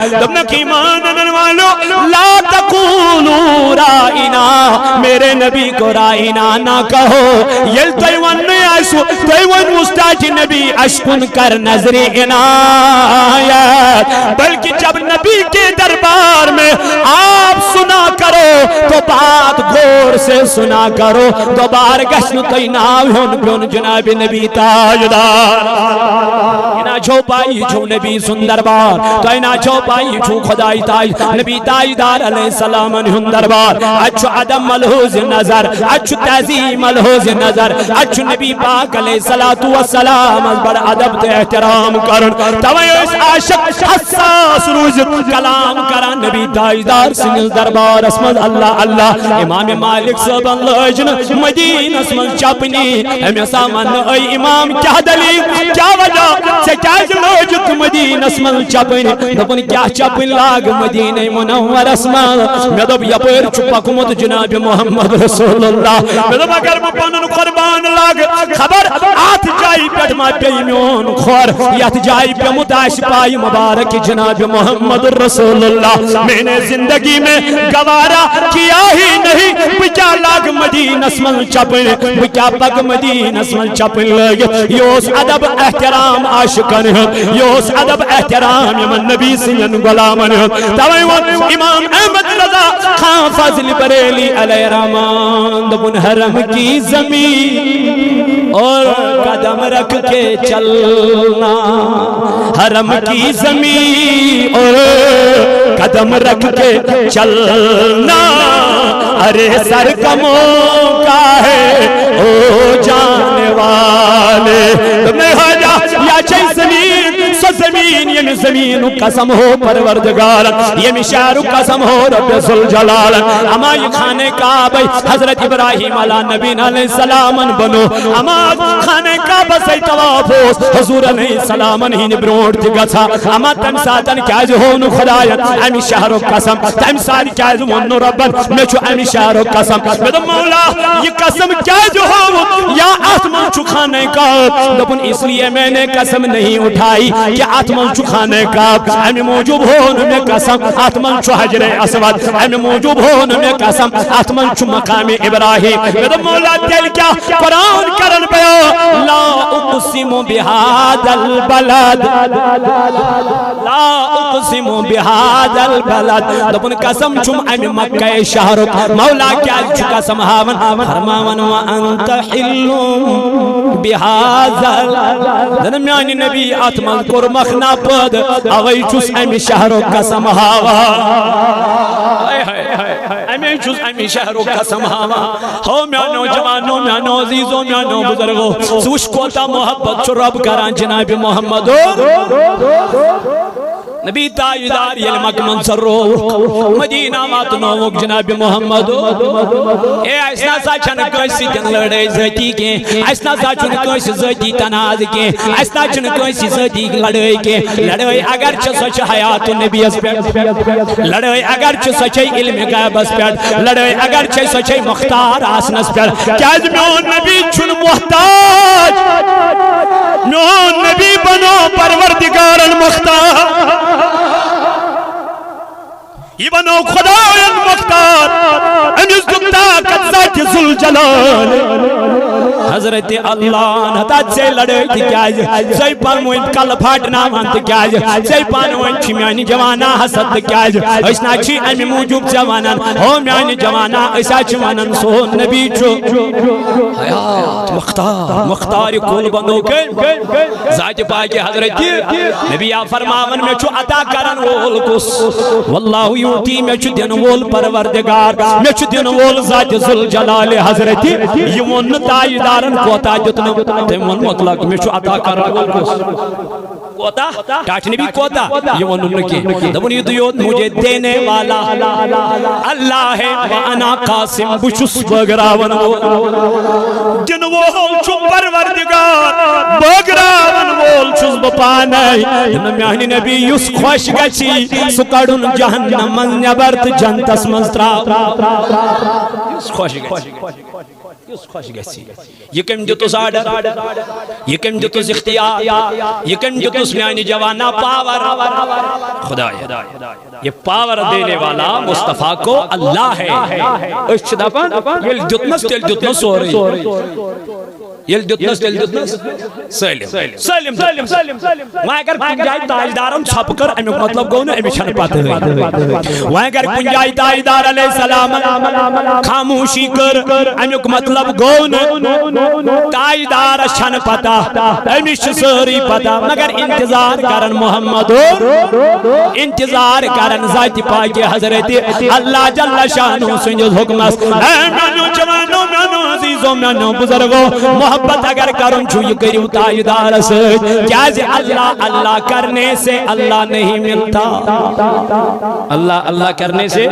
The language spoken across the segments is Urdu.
دبنا کی ایمان والو لا تقولوا رائنا میرے نبی کو رائنا نہ کہو یل تیوان نیاسو تیوان مستاج نبی اشکن کر نظر عنایت بلکہ جب نبی کے دربار میں آپ سنا کرو تو بات غور سے سنا کرو دوبار گشن تیناویون بیون جناب نبی تاجدار اینا چھو پائی چھو نبی سندربار تو اینا چھو پائی چھو خدای تاج نبی تاجدار علیہ السلام انہن دربار اچھو عدم ملحوظ نظر اچھو تعظیم ملحوظ نظر اچھو نبی پاک علیہ السلام از بڑا عدب تے احترام کرن توائے اس عاشق حساس روز کلام کرن نبی تاجدار سنگل دربار اسمد اللہ اللہ امام مالک صاحب اللہ جن مدین اسمد چپنی ہمیں سامان اے امام کیا دلیل کیا وجہ سے کیا جلوجت مدین اسمد چپنی دبن کیا چپن لاغ مدین منور اسمد میں دب یپر چپا کمت جناب محمد رسول اللہ میں دب اگر مپنن قربان لاغ خبر آت جائی پیٹ ما پیمیون خور یات جائی پی متاش پائی مبارک جناب محمد رسول اللہ میں نے زندگی میں گوارا کیا ہی نہیں بچا لاغ مدین اسمد چپن بچا پک مدین اسمد چپن لگت یوس عدب احترام عاشقن یوس عدب احترام یمن نبی سین غلامن توائیون امام احمد رضا خان فضل بریلی علیہ رحمان دبن حرم کی زمین اور قدم رکھ کے چلنا حرم کی زمین اور قدم رکھ کے چلنا ارے سر کا موقع ہے او جانے والے تمہیں حاجہ یا چاہی زمین سو زمین یہ زمین قسم ہو پروردگار یہ شہر قسم ہو رب ذوالجلال اما یہ خانے کعبہ حضرت ابراہیم علیہ نبی علیہ السلام بنو اما خانے کعبہ سے طواف ہو حضور علیہ السلام ہی نبروٹ تھی گھا اما تم ساتن کیا جو ہونو خدایت امی شہر قسم تم ساتن کیا جو ہونو ربن میں چھو امی شہر قسم میں تو مولا یہ قسم کیا جو ہو یا آتمان چھو خانے کعبہ دبن اس لیے میں نے قسم نہیں اٹھائی کہ آتمان چھو خانے کعبہ ہمیں موجود ہونے میں قسم آتمان چھو حجر اسود ہمیں موجود ہونے میں قسم آتمان چھو مقام ابراہیم میرے مولا دل کیا قرآن کرن پہو لا اقسم بہاد البلد لا اقسم بہاد البلد دبن قسم چھو امی مکہ شہرک مولا کیا چھو قسم ہاون فرماون وانت حلوم بہازل دنمیانی نبی آتمان کر مخنا پد اوئی چوس امی شہرو قسم ہاوا امی چوس امی شہرو قسم ہاوا ہو میانو جوانو میانو عزیزو میانو بزرگو سوش کوتا محبت چو رب کران جناب محمدو نبی تاجدار یلمک منصر رو مدینہ ماتنوک جناب محمد اے ایسنا سا چھن کسی دن لڑے ذاتی کے ایسنا سا چھن کسی ذاتی تناز کے ایسنا چھن کسی ذاتی لڑے کے لڑے اگر چھ سچ حیات نبی اس پیٹ لڑے اگر چھ سچ علم غیب اس پیٹ لڑے اگر چھ سچ مختار آسنس پیٹ کیا میون نبی چھن محتاج میون نبی بنو پروردگار المختار یہ بنو خدای المختار امیز دکتا قدزات ذوالجلال حضرت اللہ نتاج سے لڑے تھی کیا جائے سی پانوین کل پھاٹنا مانت کیا جائے سی پانوین چھی میانی جوانا حسد کیا جائے اسنا چھی امی موجود جوانان ہو میانی جوانا ایسا چوانان سو نبی چو حیات مختار مختار کول بندو کے ذات پاکی حضرت نبی فرماون میں چو عطا کرن وول کس واللہ یوتی میں چو دن وول پروردگار میں چو دن وول ذات ذوالجلال حضرت یمون تاجدارن کوتا جتنا تیمون مطلق میں چو عطا کرن وول کس کوتا ٹاٹنی بھی کوتا یہ وہ ننکی دبنی دیوت مجھے دینے والا اللہ ہے وانا قاسم بچس بگراون جن وہ چھو پروردگار بگراون وول چھس بپانائی جن میانی نبی یس خوش گچی سکڑن جہنم من نبرت جنتس منسترا یس خوش گچی کس خوش گسی یہ کم دتس آرڈر یہ کم دتس اختیار یہ کم دتس میانی جوانا پاور خدایا یہ پاور دینے والا مصطفیٰ کو اللہ ہے اس دفن یہ دتنس تیل دتنس سو رہی یل دتنس تیل دتنس سلم وہاں اگر کن جائے تاجدارم چھپ کر امیک مطلب گو نا امیک چھن پاتے ہوئی وہاں اگر کن جائے تاجدار علیہ السلام خاموشی کر امیک مطلب گو نا تاجدار چھن پاتا امیک سوری پاتا مگر انتظار کرن محمد انتظار کرن ذات پاک حضرت اللہ جل شانہ سنجد حکمس اے مینو جوانو مینو عزیزو مینو بزرگو محبت اگر کرن چھو یہ کریو تاجدار سے جیسے اللہ اللہ کرنے سے اللہ نہیں ملتا اللہ اللہ کرنے سے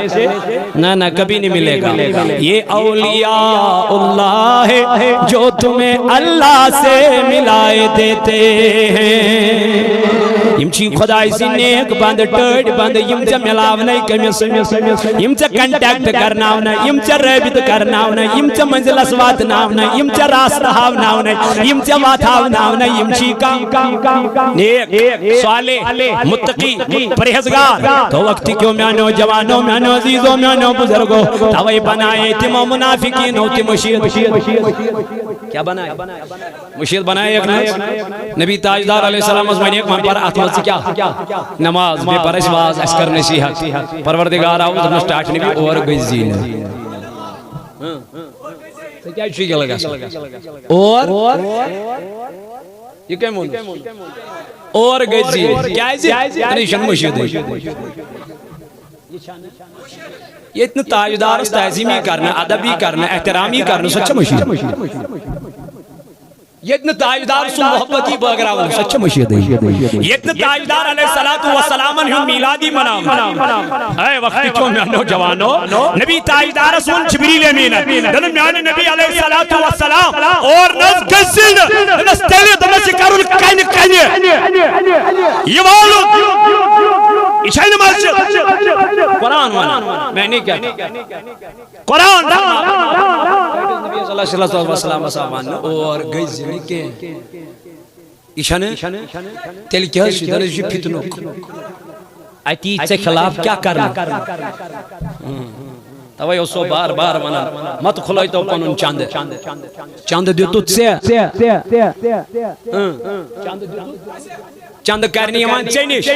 نہ کبھی نہیں ملے گا یہ اولیاء اللہ ہے جو تمہیں اللہ سے ملائے دیتے ہیں یم چھ خدای سی نیک بند ٹڑ بند یم چھ ملاونے کمس یم چھ کنٹیکٹ کرناونے یم چھ رابط کرناونے یم چھ منزل اسوات ناونے یم چھ راست ہاوناونے یم چھ وات ہاوناونے یم چھ نیک صالح متقی پرہیزگار تو وقت کیوں میانو جوانو میانو عزیزو میانو بزرگو توئی بنائے تمو منافقین ہوتی مشید کیا بنائے مشید بنائے ایک نبی تاجدار علیہ السلام ازمین ایک من پر آتمت سے کیا نماز بے پرش باز اسکر نصیحت پروردگار آؤ دمنا سٹارٹ نبی اور گزین کیا چیز لگا اور یہ کیا مون اور گزین کیا ہے پریشن مشید یہ اتنا تاجدار تعظیمی کرنا ادبی کرنا احترامی کرنا سچا مشید یہ اتنا تاجدار سن محبتی بغراؤں سچا مشید ہے یہ اتنا تاجدار علیہ السلام ہم میلادی منام اے وقتی کیوں میانو جوانو نبی تاجدار سن جبریل امین دن میان نبی علیہ السلام اور نز گزین نز تیلی دمسی کرن کانی یہ والو اشائی نماز قرآن وانا میں نہیں کہتا قرآن نبی صلی اللہ علیہ وسلم اور گزین کے اشانے تیل کیا سیدھا رجی فتنو عتیق سے خلاف کیا کرنا توائی اسو بار بار منا مت کھلائی تو کنن چاند چاند دیو تو سے چاند کرنی امان چینیش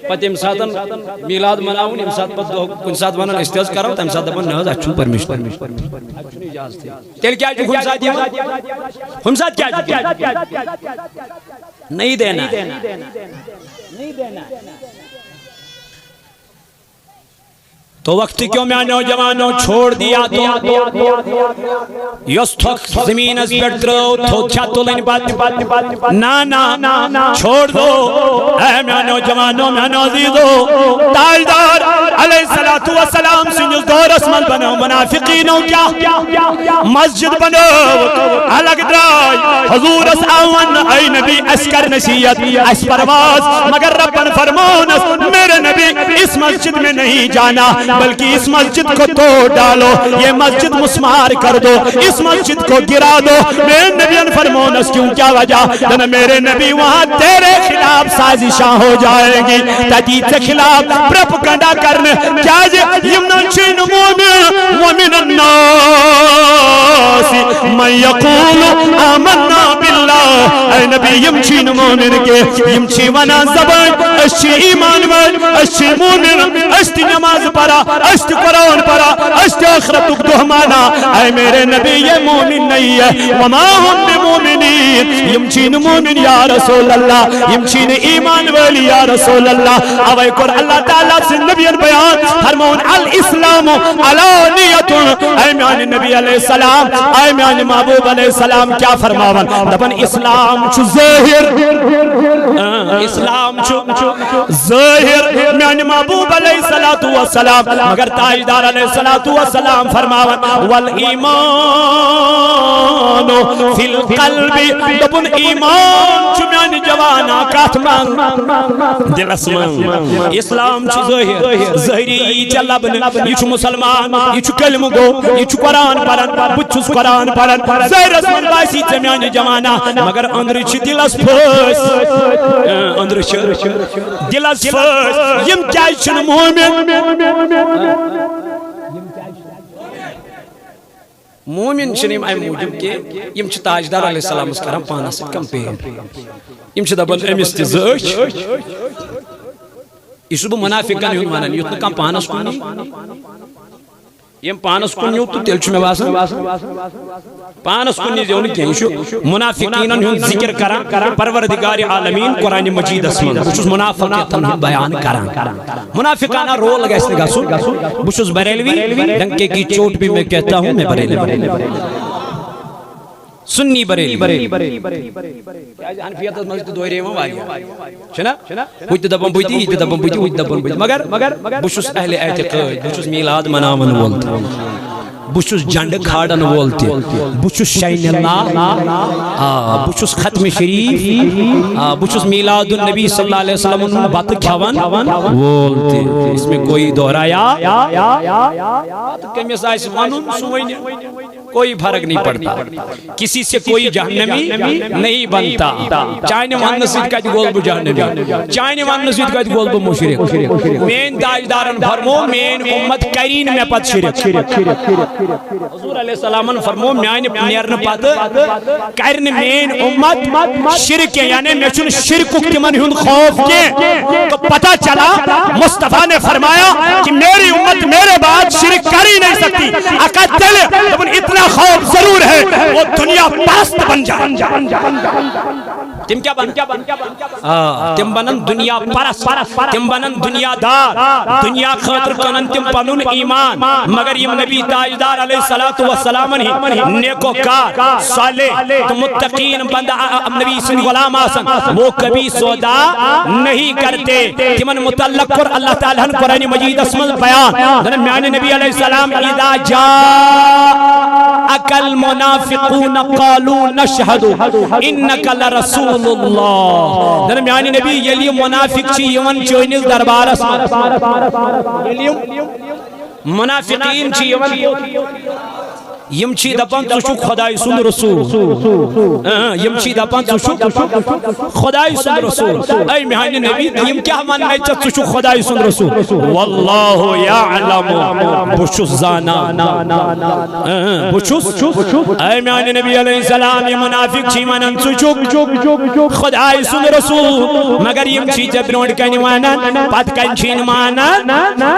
پت امساتن میلاد مناون امسات پت کن سات ونن استیاز کرو تا امسات دبن نهاز اچھو پرمیشن تیل کیا جو خمسات دیا خمسات کیا جو نہیں دینا تو وقت کیوں میں نوجوانوں چھوڑ دیا تو یس تھک زمین اس پر درو تو کیا تو لین بات نا چھوڑ دو اے میں نوجوانوں میں نوزیدو تاجدار علیہ السلام سنجز دور اسمال بنو منافقینوں کیا مسجد بنو الگ درائی حضور اس آون اے نبی اسکر نصیت اس پرواز مگر ربن فرمون میرے نبی اس مسجد میں نہیں جانا بلکہ اس مسجد کو توڑ ڈالو یہ مسجد مسمار کر دو اس مسجد کو گرا دو میرے نبی فرمونس کیوں کیا وجہ دن میرے نبی وہاں تیرے خلاف سازشاں ہو جائے گی تجید سے خلاف پروپیگنڈا کرنے کیا یمن چین مومن ومن الناس من یقول آمنا باللہ اے نبی یم چین مومن کے یم چی ونا زبان اشی ایمان ون اشی مومن اشتی نماز پڑا اشت قرآن پڑا اشت آخرت دہمانا اے میرے نبی یہ مومن نہیں ہے وما ہم بمومنین یمچین مومن یا رسول اللہ یمچین ایمان والی یا رسول اللہ اوے کر اللہ تعالیٰ سے نبی بیان فرمون الاسلام علانیت اے میان نبی علیہ السلام اے میان محبوب علیہ السلام کیا فرماون دبن اسلام چو ظاہر اسلام چو ظاہر میان محبوب علیہ السلام مگر تاجدار علیہ السلام والسلام فرماون والایمان فی القلب دبن ایمان چھ میانہ جوانا کات من دلس من اسلام چھ ظاہری چھ لبن یہ چھ مسلمان یہ چھ کلمہ گو یہ چھ قرآن پرن بت چھس قرآن پرن ظاہرس من باسی چھ میانہ جوانا مگر اندر چھ دلس پھس اندر چھ دلس پھس یم کیا چھ مومن مومن چھنیم ایم موجب کہ یم چھ تاجدار علیہ السلام اس کرم پانس کمپیر یم چھ دبن امس تہ زچ یہ چھ بہ منافقن ہن ونان یوت کم پانس کن یم پانس کن یوت تیل چھ مے باسان پانس کن دیون کی منافقین ہن ذکر کران پروردگار عالمین قرآن مجید اسمن بچس منافقیتن بیان کران منافقانہ رول گژھِ نہٕ گژھُن بہ چھُس بریلوی ڈنکے کی چوٹ بھی میں کہتا ہوں میں بریلوی سنی بریلی حنفیت مجھ تو دوری میں واریاں چھنا ہوئی دبن بوتی یہ دبن بوتی ہوئی دبن بوتی مگر بشوس اہل اعتقاد بشوس میلاد مناون وولت بشوس جنڈ کھاڑن وولت بشوس شین اللہ بشوس ختم شریف بشوس میلاد النبی صلی اللہ علیہ وسلم بات کھاون وولت اس میں کوئی دہرایا کمیس آئیس ونن سوئن کوئی فرق نہیں پڑتا کسی سے کوئی جہنمی نہیں بنتا چاہنے ون سید کت گول بہ جہنمی چاہنے ون سید کت گول بہ مشرک مین تاجدارن فرمو مین امت کرین میں پت شرک حضور علیہ السلام فرمو میان نیرن پت کرن مین امت شرک یعنی میں چھ شرک تمن ہند خوف کے تو پتہ چلا مصطفیٰ نے فرمایا کہ میری امت میرے بعد شرک کر ہی نہیں سکتی اقدل اتنا خوف ضرور ہے وہ دنیا پرست بن جائے تم کیا بن تم بنن دنیا پرست تم بنن دنیا دار دنیا خاطر کنن تم پنن ایمان مگر یہ نبی تاجدار علیہ السلام نیکو کار صالح تو متقین بندہ نبی سن غلام آسن وہ کبھی سودا نہیں کرتے تمن متعلق کر اللہ تعالیٰ قرآن مجید اسم بیان میان نبی علیہ السلام اذا جاءك المنافقون قالوا نشهد انك لرسول الله درمیان نبی یلی منافق چھ یمن چونس دربارس منافقین چھ یمن یم چھ دپان ژٕ چھُکھ خداے سُنٛد رسول یم چھ دپان ژٕ چھُکھ خداے سُنٛد رسول اے میانہ نبی یم کیا وننے ژٕ چھُکھ خداے سُنٛد رسول واللہ یعلم بہ چھُس زانان بہ چھُس اے میانہ نبی علیہ السلام یہ منافق چھ ونان ژٕ چھُکھ خداے سُنٛد رسول مگر یم چھ ژےٚ برونٛٹھ کنہِ ونان پتہٕ کنہِ چھی نہٕ مانان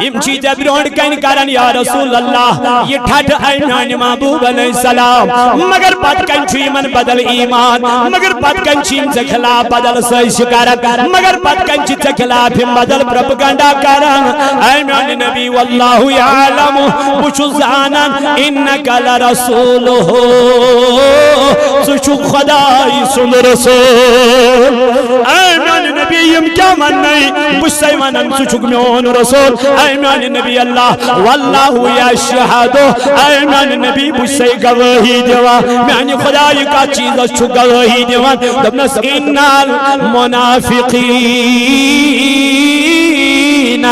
یم چھ ژےٚ برونٛٹھ کنہِ کران یا رسول اللہ یہ ٹھٹھ اے میانہ محبوب علیہ السلام مگر پت کن چھ یمن بدل ایمان مگر پت کن چھ یم ژےٚ خلاف بدل سٲزش کران مگر پت کن چھ ژےٚ خلاف یم بدل پروپیگنڈا کران اے میانہ نبی واللہ یعلم بہ چھُس زانان انک لرسولہ ژٕ چھُکھ خداے سُنٛد رسول اے میانہ نبی یم کیا وننے بہ چھُسے ونان ژٕ چھُکھ میون رسول اے میانہ نبی اللہ واللہ یشہد اے میانہ نبی بہ چھُسے گواہی دِوان میانہ خداے کا چیزس چھُ گواہی دِوان دپنس ان المنافقین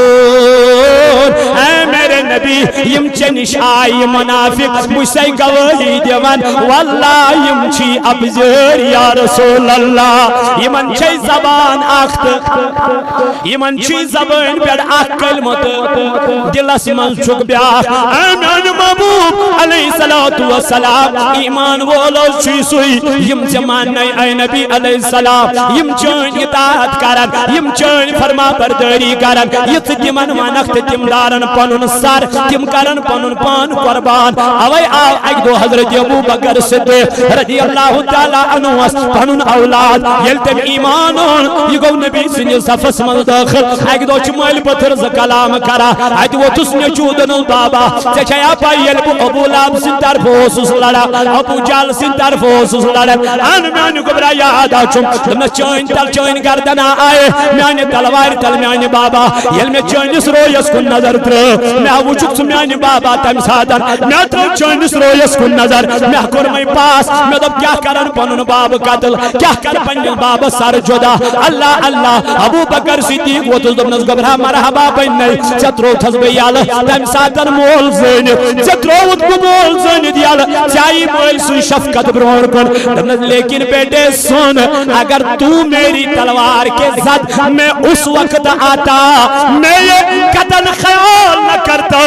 لکاذبون اے میرے نبی یم چھ نش آئی منافق بہ چھُسے گواہی دِوان واللہ یم چھ ابزر یا رسول اللہ یمن چھ زبان اخت یمن چھ زبان پہ اخ کلمت دلس من چھک بیاکھ اے میانہ محبوب علیہ السلام ایمان وولو چھ سوئی یم ژےٚ ماننے اے نبی علیہ السلام یم چٲنۍ اطاعت کران یم چٲنۍ فرما برداری کران یہ تمن ونکھ تہ تم دارن پنن سر تم کرن پنن پان قربان اوے آو اک دو حضرت ابو بکر صدیق رضی اللہ تعالی عنہ پنن اولاد یل تم ایمان یہ گو نبی سن صفس من داخل اک دو چھ مل پتھر ز کلام کرا ات ووتس نچودن بابا ژےٚ چھیا پاے یل بہ ابو لہب سن طرف اوسُس لڑان ابو جہل سن طرف اوسُس لڑان ان میانہ گبرا یاد آچم دپنس چٲنۍ تل چٲنۍ گردنا آئے میانہ تلوار تل میانہ بابا یل میں چٲنِس رویس کن نظر ترٲو مےٚ آو وچھک میانہ بابا تم ساتن میں ترو چٲنِس رویس کُن نظر میں کوٚر مے پاس میں دوٚپ کیٛاہ کرن پنُن باب قتل کیٛاہ کر پننِس بابس سر جدا اللہ اللہ ابو بکر صدیق ووتُس دوٚپنس گۄبرا مرحبا بننے ژےٚ ترووتھس بہٕ یلہٕ تمہِ ساتن مول زٲنِتھ ژےٚ ترووُتھ بہٕ مول زٲنِتھ یلہٕ ژےٚ آیی مٲلۍ سٕنٛز شفقت برٛونٛٹھ کُن دوٚپنس لیکن بیٹے سن اگر تو میری تلوار کے زد میں اس وقت آتا میں یہ قدر خیال نہ کرتا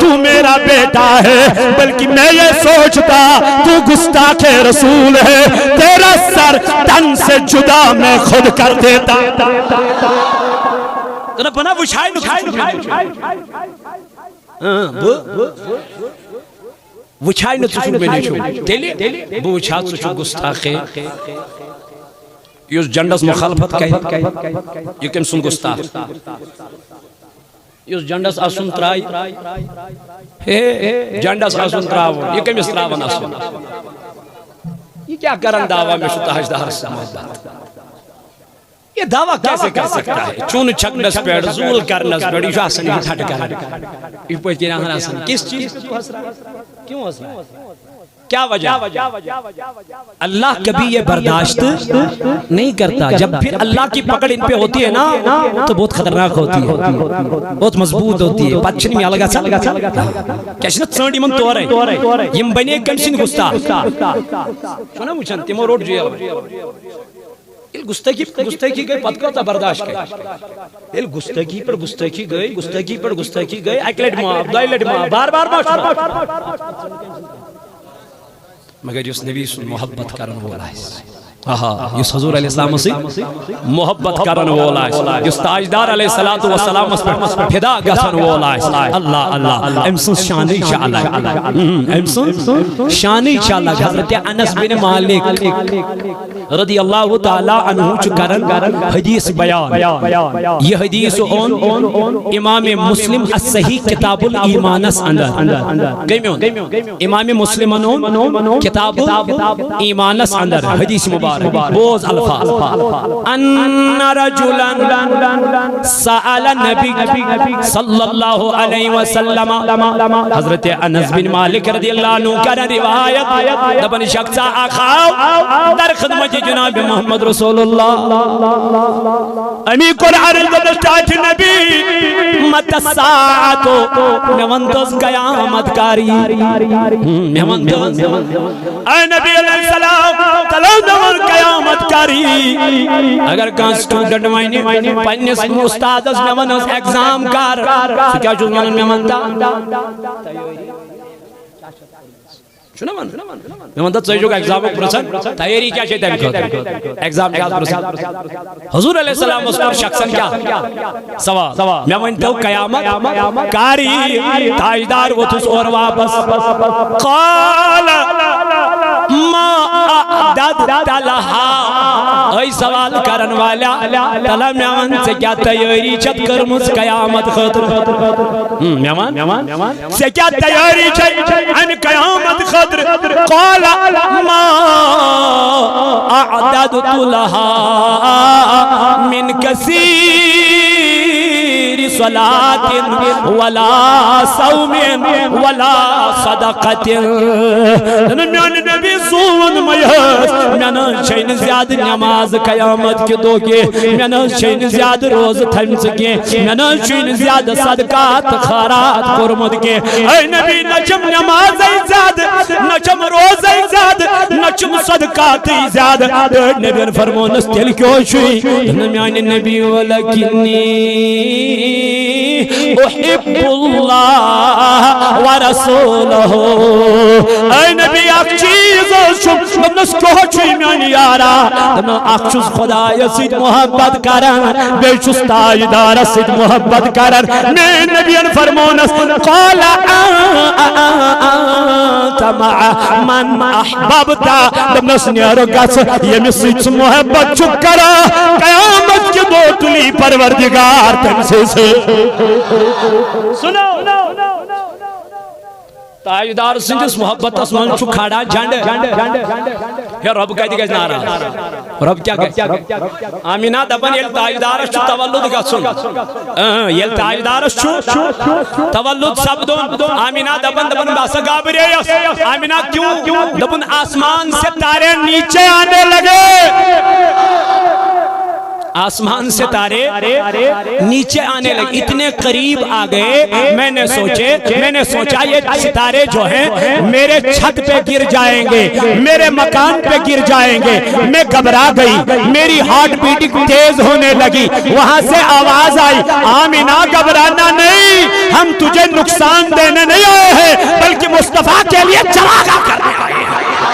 تو میرا بیٹا ہے بلکہ میں یہ سوچتا تو گستاخ رسول ہے تیرا سر تن سے جدا میں خود کر دیتا بنا وچھائی وچھائی نہ ژٕ میں نیچو تیلی بہ وچھا ژٕ چھُکھ گستاخ یُس جنڈس مخالفت کرِ یہ کٔمۍ سُنٛد گستاخ یُس جنڈس آسُن ترٛایہِ ہے جنڈس آسُن ترٛاوُن یہ کٔمِس ترٛاوان آسُن یہ کیا کرن دعویٰ میں چھُ تاجدار سے محبت یہ دعویٰ کیسے کر سکتا ہے چون چھکنس پیڑ زول کرنس پیڑ یہ آسن یہ تھٹ کرن یہ پوچھ کے نہ آسن کس چیز کیوں ہنس رہا ہے کیا وجہ اللہ کبھی یہ برداشت نہیں کرتا جب پھر اللہ کی پکڑ ان پہ ہوتی ہے نا تو بہت خطرناک ہوتی ہے بہت مضبوط ہوتی ہے پچھنی میں الگا سا کیا چھنا ژنڈ یمن تورے یم بنے کم سن گستا چھنا وچھن تمو روڈ جیل گستگی گئی پتہ کوتا برداشت کر گستگی پر گستگی گئی اک لٹ معاف دۄیہِ لٹہِ معاف بار بار معاف مگر یُس نبی سُنٛد محبت کرن وول آسہِ یُس حضور علیہ السلام سے محبت کرن وول آسہِ یُس تاجدار علیہ السلام پٮ۪ٹھ فدا گژھن وول آسہِ اللہ اللہ أمۍ سٕنٛز شانٕے چھِ الگ أمۍ سٕنٛز شانٕے چھِ الگ حضرت انس بن مالک رضی اللہ تعالیٰ عنہ چھُ کرن حدیث بیان یہ حدیث اون امام مسلم الصحیح کتاب الایمانس اندر امام مسلم اون کتاب ایمانس اندر حدیث مبارک بوز الفاظ ان رجلا سأل نبی صلی اللہ علیہ وسلم حضرت انس بن مالک رضی اللہ عنہ کا روایت دبن شخصا آخاو در خدمت جناب محمد رسول اللہ امی قرآن دلشتات نبی مت الساعتو میوندز قیامت کاری میوندز اے نبی علیہ السلام تلو قیامت کاری اگر کان سٹوڈنٹ وائنی پنس استادس میں ونس ایگزام کر سو کیا جو میں ونتا چھُنا ون میں ونتا ژٕ چھُکھ ایگزام پرژھان تیاری کیا چھے تمہِ خٲطرٕ ایگزام کیا پرژھان حضور علیہ السلام اس پر شخصن کیا سوال میں ونتو قیامت کاری تاجدار وتھس اور واپس قال ما اعددت لها اے سوال کرن والا تلا میں ون سے کیا تیاری چھت کرمس قیامت خاطر میں ون سے کیا تیاری چھت ان قیامت خاطر قال ما اعددت لها من كثير صلاة ولا صوم ولا صدقة میان نبی سون میس میان چھین زیاد نماز قیامت کے دو کے میان چھین زیاد روز تھمس کے میان چھین زیاد صدقات خیرات قرمت کے اے نبی نچم نماز زیاد نچم روز زیاد نچم صدقات زیاد نبی فرمونس تیل کیوں چھوئی میان نبی ولکنی احب اللہ ورسولہ اے نبی اک چیز دمنس کہو چھوئی میانی یارا دمنا اک چوز خدای سید محبت کرن بے چوز تاجدار سید محبت کرن میں نبی فرمونس قال انت مع من احببتا دمنس نیارو گس یمی سید محبت چکرا قیامت کے دو تلی پروردگار تم سے سنو تاجدار سندس محبت اسمان چھو کھاڑا جھنڈ ہے رب کہتی گئے ناراض رب کیا کہتی آمینہ دبن یل تاجدار چھو تولد گسن یل تاجدار چھو تولد سب دون آمینہ دبن باسا گابرے آمینہ کیوں دبن آسمان سے تارے نیچے آنے لگے آسمان سے تارے نیچے آنے لگے اتنے قریب آ گئے میں نے سوچا یہ ستارے جو ہیں میرے چھت پہ گر جائیں گے میرے مکان پہ گر جائیں گے میں گھبرا گئی میری ہارٹ بیٹنگ تیز ہونے لگی وہاں سے آواز آئی آمینہ گھبرانا نہیں ہم تجھے نقصان دینے نہیں آئے ہیں بلکہ مصطفیٰ کے لیے چراغاں کرنے آئے ہیں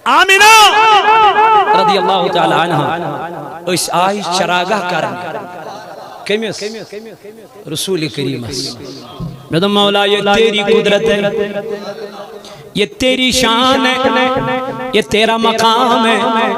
آمینہ رضی اللہ تعالی عنہ اس آئی چراغاں کرنے کمیس رسول کریم میں تو مولا یہ تیری قدرت ہے یہ تیری شان ہے یہ تیرا مقام ہے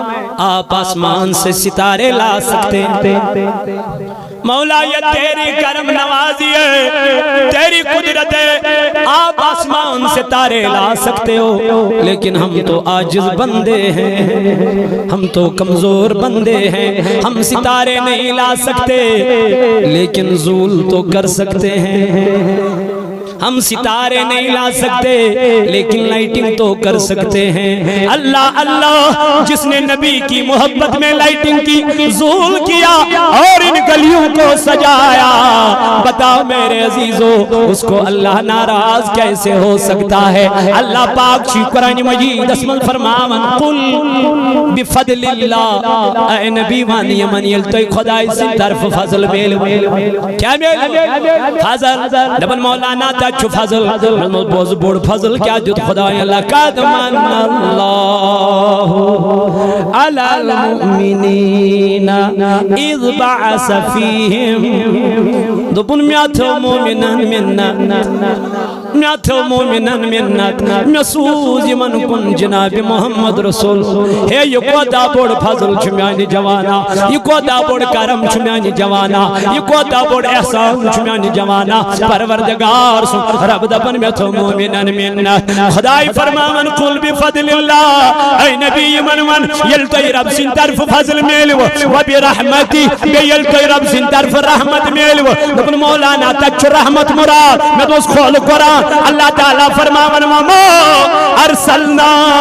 آپ آسمان سے ستارے لا سکتے ہیں مولا یہ تیری کرم نوازی ہے تیری قدرت ہے آپ آسمان سے تارے لا سکتے ہو لیکن ہم تو عاجز بندے ہیں ہم تو کمزور بندے ہیں ہم ستارے نہیں لا سکتے لیکن زول تو کر سکتے ہیں ہم ستارے نہیں لا سکتے لیکن لائٹنگ تو کر سکتے ہیں اللہ اللہ جس نے نبی کی محبت میں لائٹنگ کی ذول کیا اور ان گلیوں کو سجایا بتا میرے عزیزو اس کو اللہ ناراض کیسے ہو سکتا ہے اللہ پاک شی قرآن مجید اسمل فرماون قل بفضل اللہ اے نبی وانی من یلتوی خدای سے طرف فضل بیل کیا بیل فضل دبن مولانا تا چھو فضل ملمت بوز بوڑ فضل کیا جد خدای لقد من اللہ علی المؤمنین اذ بعث فیہم دبن میاتو مومنان منت میاتو مومنان منت میسوز من کن جناب محمد رسول ہے یہ کودا بوڑ فضل چھمیانی جوانا یہ کودا بوڑ کرم چھمیانی جوانا یہ کودا بوڑ احسان چھمیانی جوانا پروردگار سن رب دبن میں تو مومنان منت خدای فرماون قل بفضل اللہ اے نبی من یلتوی رب سن طرف فضل میلو و برحمتی یلتوی رب سن طرف رحمت میلو دبن مولانا تک رحمت مراد میں تو اس کھول قرآن اللہ تعالیٰ فرماون وما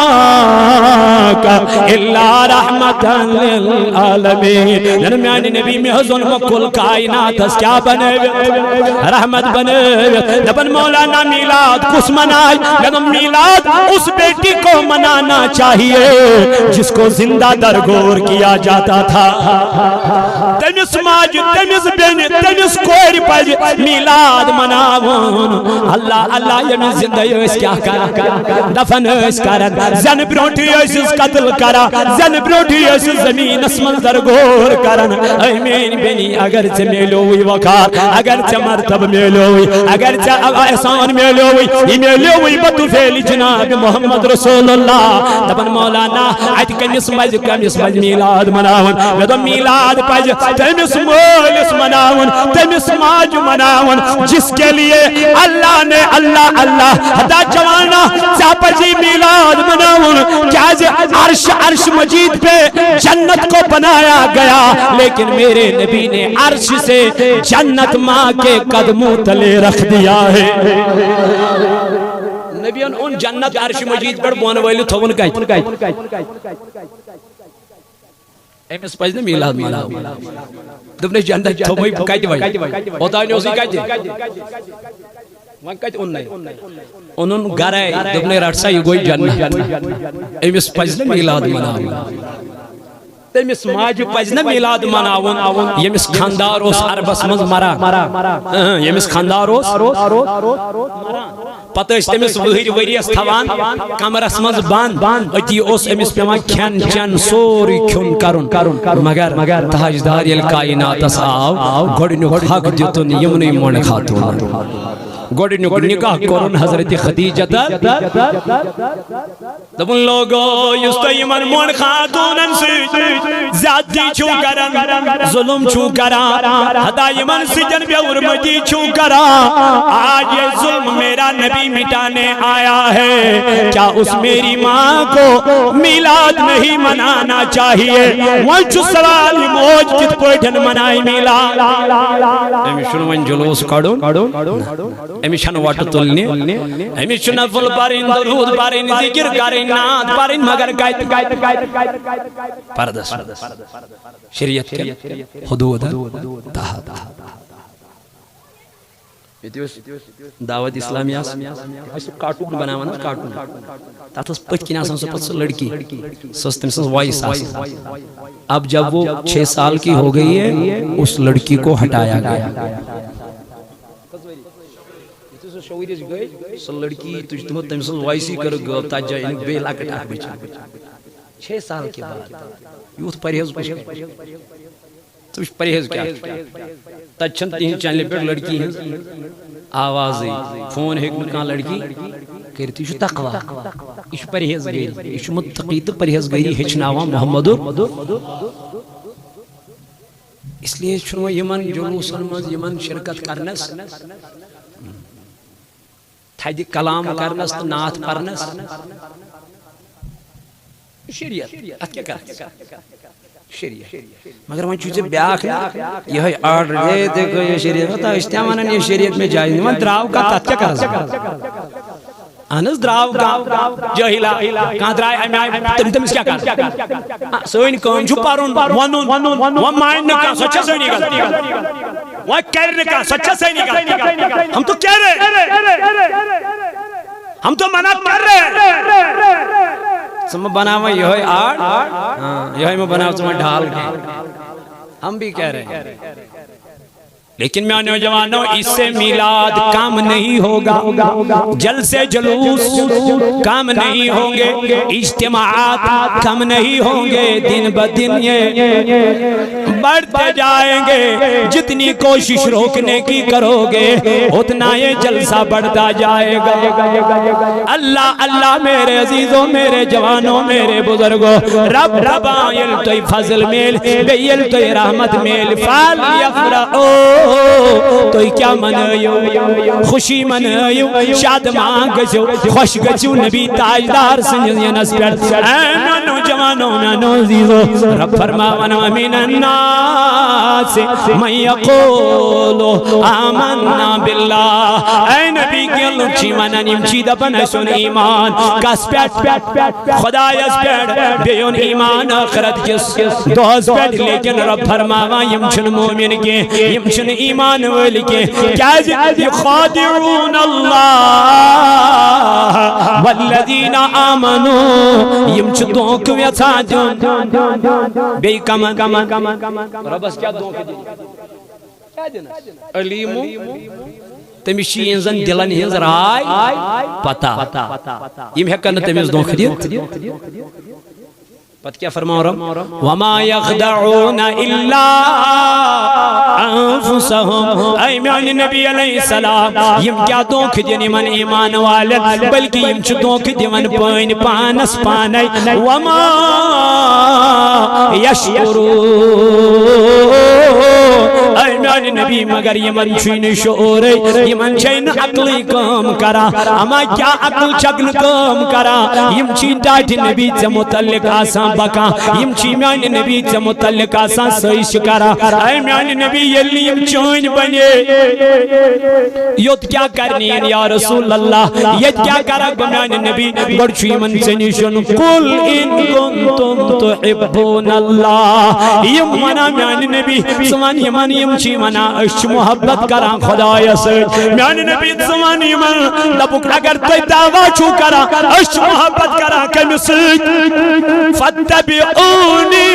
ارسلناک الا رحمتا للعالمین درمیانی نبی میں حضن مکل کائنات اس کیا بنے رحمت بنے دبن مولانا میلاد کس منائی لیکن میلاد اس بیٹی کو منانا چاہیے جس کو زندہ درگور کیا جاتا تھا تمیس ماج تمیس بین تمیس کوئی پاج میلاد مناون اللہ اللہ یہ زندہ اس کیا کرا دفن اس کرن زن بروٹی اس قتل کرا زن بروٹی اس زمین اسمن درگور کرن امین بینی اگر چھ میلوی وقار اگر چھ مرتب میلوی اگر چھ احسان میلوی یہ میلوی بطو فیل جناب محمد رسول اللہ دبن مولانا آیت کمیس مج میلاد مناون ویدو میلاد پج تمیس مولس مناون تمیس ماج مناون جس کے لیے اللہ نے اللہ اللہ حدا جوانا چاپا جی میلاد مناون کیا جی عرش مجید پہ جنت کو بنایا گیا لیکن میرے نبی نے عرش سے جنت ماں کے قدموں تلے رکھ دیا ہے نبی ان جنت عرش مجید پر بون ویلو تھون کئی ایمس پجنے میلاد مناون دبنے جنت تھوئی کئی وئی ہوتا ہے اسی کئی وہاں کہتے انہوں گرے دبنے رٹسا یہ گوئی جنت ایمس پجنے میلاد مناون تمیس ماج پجنے میلاد مناون یمس خاندار اس عربس مز مرا یمس خاندار اس پتہ اس تمیس وہر وریس تھوان کمرس مز بند اتی اس امس پیوان کھین چن سوری کھن کرن مگر تاجدار یل کائنات اس آو گوڑنیک حق دیتن یمنی من خاتون گوڑنیک نکاح کورن حضرت خدیجہ دبن لوگو یس تو یمن مون خاتونن سے زیادتی چھو کرن ظلم چھو کران حدا یمن سجن بیورمتی چھو کران آج یہ ظلم میرا نبی مٹانے آیا ہے کیا اس میری ماں کو میلاد نہیں منانا چاہیے وانچو سوال موج کت پوٹھن منائی میلاد امی شنو من جلوس کڑون امی شنو واٹو تلنی امی شنو فل پارین درود پارین ذکر کرین نات پارین مگر گائت پردس شریعت کے حدود تحت دعوت اسلامی کارٹون بناوانا کارٹون تاتھ اس پچ کن آسان سو لڑکی سستم سنس وائس آسان اب جب وہ 6 سال کی ہو گئی ہے اس لڑکی کو ہٹایا گیا سو لڑکی تجھتمت تم سنس وائسی کر گو تا جائیں بے لاکٹ آگ بچا 6 سال کے بعد یوت پریز کچھ تو پریز کیا تچھن تین چینل پر لڑکی ہیں آوازی فون ہیک مکان لڑکی کرتی شو تقوی ایش پریز گئی ایش متقی تو پریز گئی ہچناوا محمد اس لیے چھنو یمن جلوس انمز یمن شرکت کرنس تھائدی کلام کرنس تو نات پرنس شریعت ات کیا کرنس شریعت مگر وہاں چوزے بیاک یہ آرڈر دے دیکھو یہ شریعت ہوتا اشتیامانا یہ شریعت میں جائز نہیں وہاں دراؤ کا تات کیا کرنس انس دراؤ کا جہیلا کہاں درائی آئی آئی تم اس کیا کرنس سوئن کون جو پارون ونون وہ مائن نکا سچا سوئی نہیں گلتی وہ کہر نکا سچا سوئی نہیں گلتی ہم تو کہہ رہے ہم تو منع کر رہے سمجھ بناوا یہ ہے آرٹ یہ ہے میں بناوا سمجھ ڈھال ہم بھی کہہ رہے ہیں لیکن میں نوجوانوں اس سے میلاد کام نہیں ہوگا جلسے جلوس کام نہیں ہوں گے اجتماعات کم نہیں ہوں گے دن بدن یہ بڑھتے جائیں گے جتنی کوشش روکنے کی کرو گے اتنا یہ جلسہ بڑھتا جائے گا اللہ اللہ میرے عزیزوں میرے جوانوں میرے بزرگوں رب ربائل توی فضل میل بیل توی رحمت میل فال یفرعو توی کیا منائیو خوشی منائیو شاد مانگ گزیو خوش گزیو نبی تاجدار سنجنس پر اینو جوانوں نانو عزیزوں رب فرماوانو امین الناس من یقولو آمنا باللہ اے نبی کے لنچی منن امچی دبن سن ایمان کس پیٹ خدا یس پیٹ بیون ایمان آخرت کس دوز پیٹ لیکن رب فرماوان یمچن مومن کے یمچن ایمان والی کے کیا یخادعون اللہ والذین آمنوا یمچ دونک ویسا جون بے کمن رب اس کیا دونک دی علیمو تمیشی انزن دلن ہنز رائے پتا یم ہیکن تمیز دونک دی پت کیا فرماؤ رب وما یخدعون الا انفسهم اے میان نبی علیہ السلام یم کیا دونک دینی من ایمان والد بلکہ یم چھ دونک دی من پین پانس پانی وما یشعرون اے میان نبی مگر یمن چھین شعوری یمن چھین عقلی کام کرا اما کیا عقل چگن کام کرا یم چھین ڈاٹی نبی سے متعلق آسان بکا یم چی میان نبی سے متعلق آسان سوئیش کرا اے میان نبی یلی یم چون بنے یود کیا کرنی ہے یا رسول اللہ یہ کیا کرا میان نبی بڑچوی من سے نشن قل ان کنتم تحبون اللہ یم منا میان نبی سوان یمن یم چی منا اش محبت کرا خدا یسر میان نبی سوان یمن لبک اگر تی دعویٰ چھو کرا اش محبت کرا کمیسر فتبعونی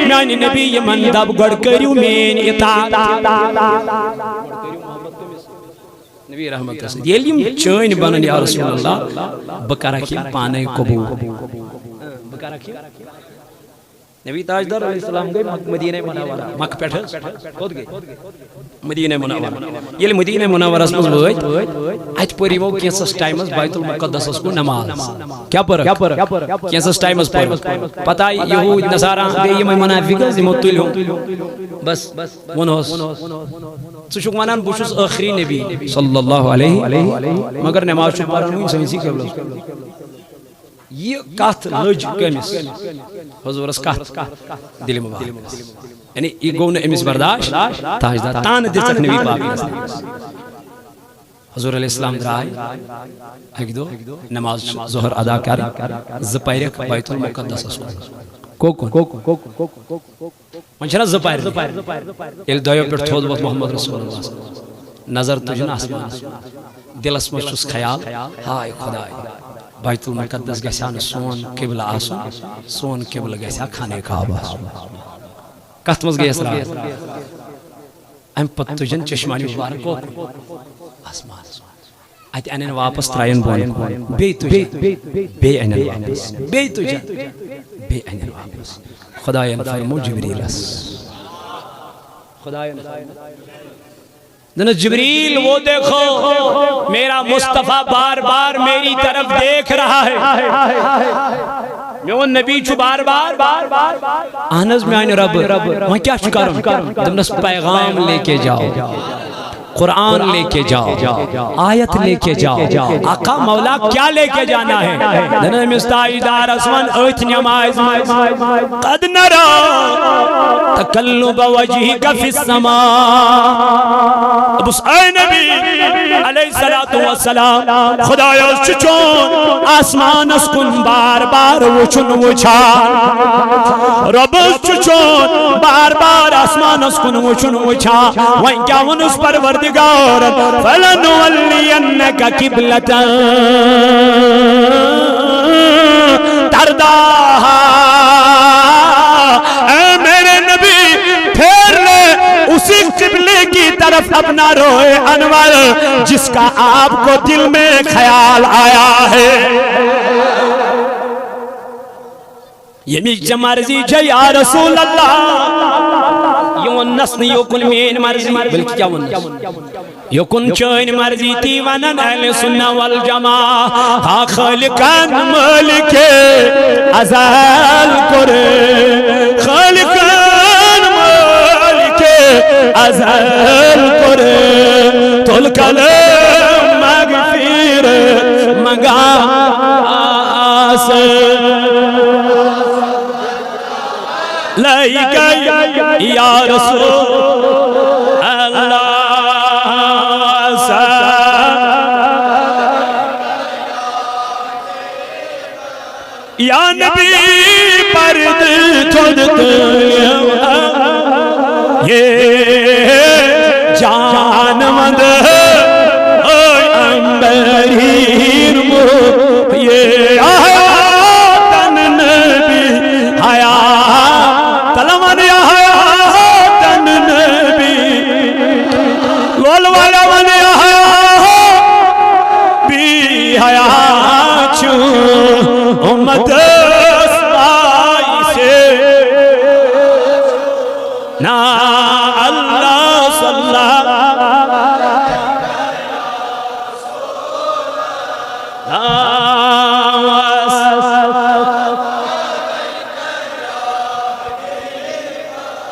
میانی نبی یمن دب گڑ کریو مین اطاعت نبی رحمت رسید یہ لیم چین بنن یا رسول اللہ بکرہ کی پانے قبول بکرہ کی نبی تاجدار علیہ السلام گئی مدینہ منورہ مکہ پیٹھ خود گئی مدینہ منورہ یل مدینہ منورہ اس وٲتۍ اتھ پٔر یِمو کینٛژس ٹایمس بیت المقدسس کُن نماز کیا پر کینٛژس ٹایمس پٔر پتہ آیہِ یہوٗدۍ نصارا بیٚیہِ یِمے منافق حظ یِمو تُلۍہُم بس ووٚنہوس ژٕ چھُکھ ونان بہٕ چھُس ٲخری نبی صلی اللہ علیہ مگر نماز چھُ پران وٕنہِ سٲنِسٕے قبلس یہ کتھ لٔج کٔمِس حضورس کتھ دل مبارک یعنی یہ گو نہٕ أمِس برداشت تاجدار تانہٕ دِژکھ نبی پاکس حضور علیہ السلام درٛاے اکہِ دۄہ نماز ظہر ادا کر زٕ پرکھ بیت المقدسس کُن وۄنۍ چھنہ زٕ پرِ ییٚلہِ دۄیو پٮ۪ٹھ تھوٚد ووٚتھ محمد رسول اللہ نظر تُجن آسمانس دلس منٛز چھُس خیال ہاے خداے بیت المقدس گژھِ نہٕ سون قبلہ آسُن سون قبلہ گژھِ خانہ کعبہ آسُن کتھ منٛز گٔیس رات امہِ پتہٕ تُجن چشمانہِ مُبارک آسمانس اتہِ انن واپس ترٛاین بۄن بیٚیہِ تُجن بیٚیہِ انن واپس بیٚیہِ تُجن بیٚیہِ انن واپس خداین فرمو جبریلس خداین جبریل وہ دیکھو میرا مصطفیٰ بار بار میری طرف دیکھ رہا ہے میون نبی چھو بار بار آنز میں آئین رب وہاں کیا شکاروں دمنس پیغام لے کے جاؤ قرآن لے کے جاؤ آیت لے کے جاؤ آقا مولا کیا لے کے جانا ہے دنہ مستعیدار اسمان اوت نمائز قد نرا تقلب وجہک فی السماء ابو سعی نبی علیہ السلام خدایا چچون آسمان اسکن بار بار وچن وچھا رب چچون بار بار آسمان اسکن وچن وچھا وہیں کیا ون اس پر وردگار فَلَنُوَلِّيَنَّكَ قِبْلَةً تَرْضَاهَا اے میرے نبی پھیر لے اسی قبلے کی طرف اپنا روئے انور جس کا آپ کو دل میں خیال آیا ہے یہ میچ مرضی چھے یا رسول اللہ یہ ونس نہیں یکن مین مرضی بلکہ کیا ونس یکن چین مرضی تی ونن اہل سنہ والجماع ہاں خالقان مالک ازال کرے خالقان مالک ازال کرے تل کلم مغفیر مگا آسے لائک یا رسول اللہ یا نبی پرد چھوڑت یہ جان مند امبریر مو یہ آیاتن نبی حیات تلمن یا حیاتن نبی لولوالا من یا حیات بی حیات چھو امت اسلائی سے نا اللہ صلی اللہ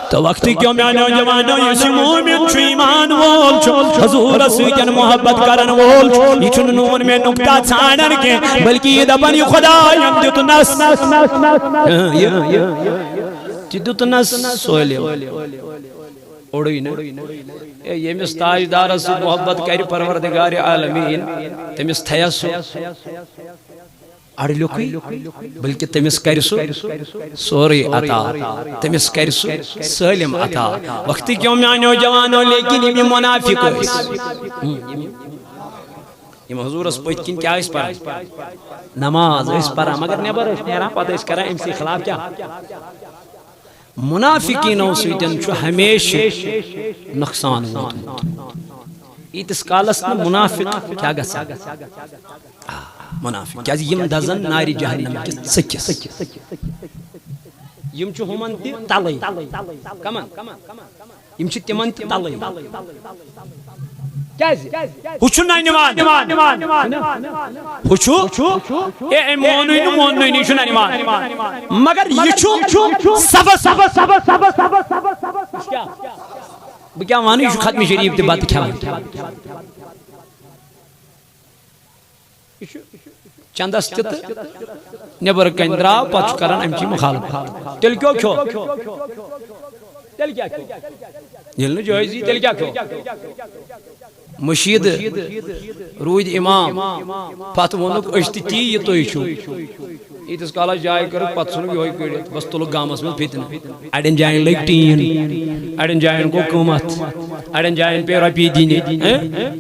تو وقتی کیوں میں نوجوانوں یہ مومن چھو ایمان وول چھو حضور سویتن محبت کرن وول چھو یہ چھو نون میں نکتہ چھانن کے بلکہ یہ دبنی خدا یم دیتو نس دیتو نس سوئلے اوڑی نا یہ مستاج دار سے محبت کری پروردگار عالمین تمس تھیسو اڑلوکی بلکہ تمس کرسو سوری عطا تمس کرسو سالم عطا وقتی کیوں میں نوجوانوں لیکن یہ منافق یہ حضور اس پوچھ کن کیا اس پر نماز اس پر مگر نیبر اس نیرہ پتہ اس کرا امسی خلاف کیا منافقینوں سیتن چھو ہمیشہ نقصان ہوتا ایتس کالس منافق کیا گسا منافق کیا یم دزن ناری جہنم کی سکس یم چھ ہمن تہ تلے کمن یم چھ تمن تہ تلے ہوچو نا نمان ہوچو اے مونوی نو مونوی نہیں چھنا نمان مگر یہ چھو سبس بہ کیا وانو یہ ختم شریف تہ بات کھیوان چندس تہ نبر کن درا پتہ کران امچی مخالفت تیل کیو کھو تیل کیا کھو یل نہ جائزی تیل کیا کھو مشید روید امام پت وونک اشتی تی یہ تو چھو ایتس کالا جائے کر پت سنو یہ ہوئی کڑت بس تلو گامس میں فتنہ اڑن جائن لگ ٹین اڑن جائن کو قومت اڑن جائن پہ رپی دینے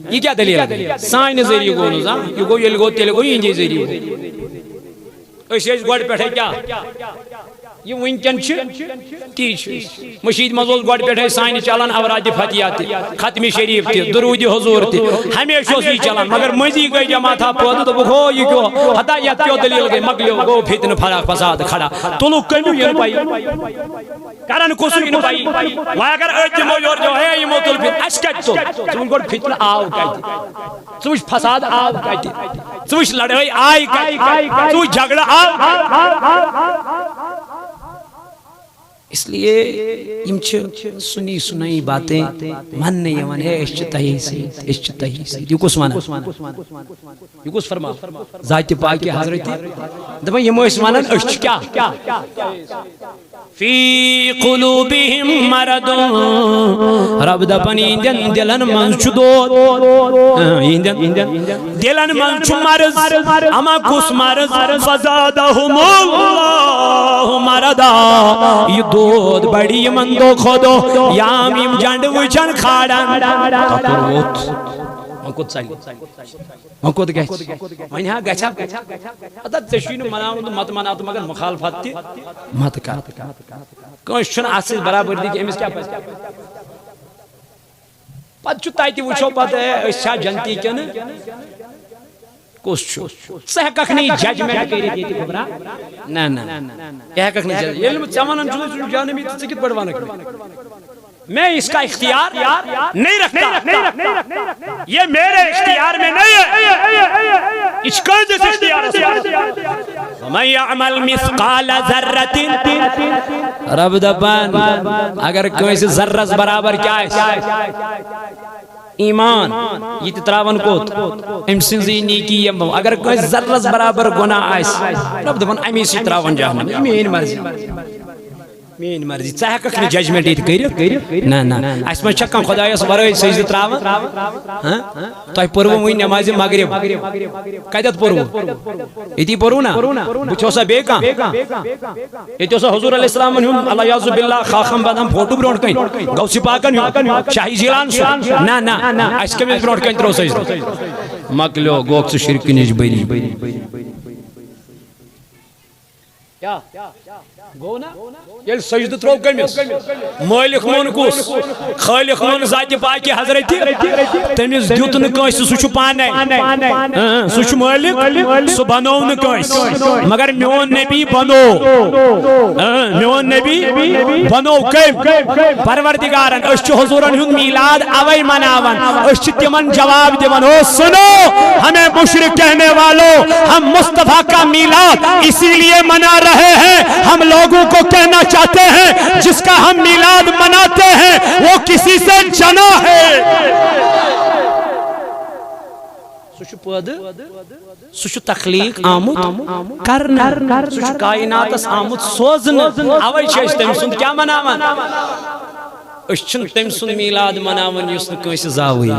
یہ کیا دلیل ہے سائن ذریعہ گو نزا یہ گو یل گو تیل گو یہ ذریعہ اس گوڑ پیٹھے کیا یہ ونکن تی مشید مزول گوڑ پیٹھے سائن چلان اوراد فتحیات ختم شریف تہ درود حضور تہ ہمیشہ یہ چلان مگر مزی گئی جماعت پود تو ہو یہ کیوں ہتا یہ کیوں دلیل گئی مکلیو گو فتن فراق فساد کھڑا تلو کمیو یہ پائی کرن کسو یہ پائی وہ اگر اج موجود جو ہے یہ موتل پھر اشکت تو تم گوڑ فتن آو کہتے سوچ فساد آو کہتے سوچ لڑائی آئی کہتے سوچ جھگڑا آو اس لیے یم سنی سنائی باتیں من نہیں ون ہے اس تہی سے یہ کس وانا یہ کس فرما ذات پاک حضرت دپن یم اس وانا اس کیا فی قلوبہم مرض رب دپن ایندن دلن من دود دلن من مرض اما کس مرض فزادہم اللہ مرضا یہ دود بڑی من دو خودو یام یم جنڈ وچن کھاڑن تکر ووت مکوت سالی مکوت گیچ وین ہاں گیچا اتا تشوین مناؤں مت مناؤں مگر مخالفت تی مت کر کنش چھن آسیز برابر دی کہ امس کیا پت چھو تائیتی وچھو پت ہے اس چھا جنتی کن کس چھو سہکک نہیں ججمنٹ کری دیتی خبرہ نا نا سہکک نہیں ججمنٹ یہ علم چمانن چھو جانے بھی تسکت بڑھوانا کریں میں اس کا اختیار نہیں رکھتا یہ میرے اختیار میں نہیں ہے اس کا جس اختیار ہے وَمَنْ يَعْمَلْ مِثْقَالَ ذَرَّةٍ رب دبان اگر کوئی سے ذرہ برابر کیا ہے ایمان یہ تراون کوت ام سنزی نیکی یم اگر کوئی ذرہ برابر گناہ آئیس رب دبان امی سی تراون جہنم مین مرضی مین مرضی چاہے ککھ نے ججمنٹ ایت کری نا نا اس میں چکن خدایس ورٲے سجدہ تراون تۄہہِ پوٚروٕ وٕنۍ نمازِ مغرب کتٮ۪تھ پوٚروٕ ییٚتی پوٚروٕ نا بٕتھِ اوسا بیٚیہِ کانٛہہ ییٚتہِ اوسا حضور علیہ السلامن ہُنٛد اللہ یعوذ باللہ خاخم بادام فوٹو برونٛٹھ کَنۍ غوثِ پاکن ہُنٛد شاہی جیلان سُہ نا نا اَسہِ کٔمِس برونٛٹھ کَنۍ ترٛوو سجدٕ مۄکلیو گوکھ ژٕ شرکہِ نِش بٔری کیا گو نا یل سجدہ ترو کمس مالک مون کس خالق مون ذات پاک حضرت تمس دیت نہ کس سہ پانے سہ مالک سہ بنو نہ کس مگر میون نبی بنو کم پروردگارن اس حضورن ہند میلاد اوے مناون اس تمن جواب دیون او سنو ہمیں مشرک کہنے والوں ہم مصطفیٰ کا میلاد اسی لیے منا رہے ہیں ہم لوگوں کو کہنا چاہتے ہیں جس کا ہم میلاد مناتے ہیں وہ کسی سے جنا ہے سوچ تخلیق آمد کرنا سوچ کائنات آمد سوزن اوے چیز تم سن کیا مناون اشچن تم سن میلاد مناون یس نہ کٲنٛسہِ زاوٕے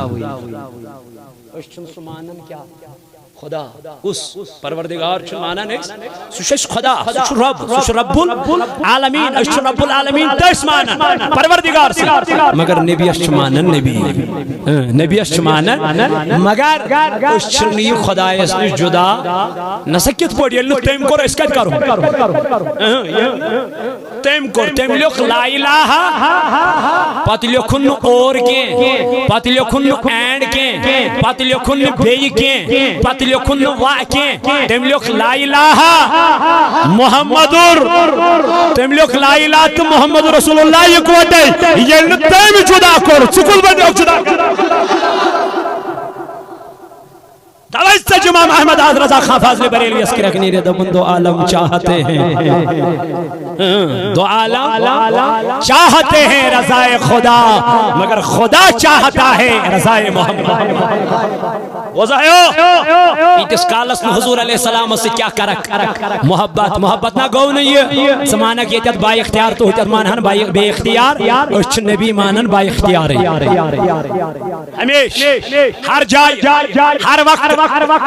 اشچن سُہ مانن کیا خدا اس پروردگار چھُ مانان سُہ چھُ خدا سُہ چھُ رب سُہ چھُ رب العالمین أسۍ چھِ رب العالمین تٔسۍ مانان پروردگار مگر نبیس چھِ مانان نبیس چھِ مانان مگر أسۍ چھِنہٕ یہِ خدایس نِش جدا نسا کِتھ پٲٹھۍ ییٚلہِ نہٕ تٔمۍ کوٚر أسۍ کتہِ کرو تٔمۍ کوٚر تٔمۍ لیوٚکھ لا الہ پتہٕ لیوٚکھُن نہٕ اور کینٛہہ پتہٕ لیوٚکھُن نہٕ اینڈ کینٛہہ کیں پت لکھن بیئی کیں پت لکھن وا کیں تم لکھ لا الہ محمدر تم لکھ لا الہ تو محمد رسول اللہ یکوٹے یہ تم جدا کر سکول بندے جدا توجہ امام احمد آز رضا خان فاضل بریلوی اس کی رکھنی رہے دو عالم چاہتے ہیں دو عالم چاہتے ہیں رضا خدا مگر خدا چاہتا ہے رضا محمد وضاحیو اس کالس میں حضور علیہ السلام سے کیا کرک محبت نہ گو نہیں ہے زمانہ کی اتیت بائی اختیار تو ہوتی مانہن بے اختیار اچھ نبی مانہن بائی اختیار ہمیش ہر جائے ہر وقت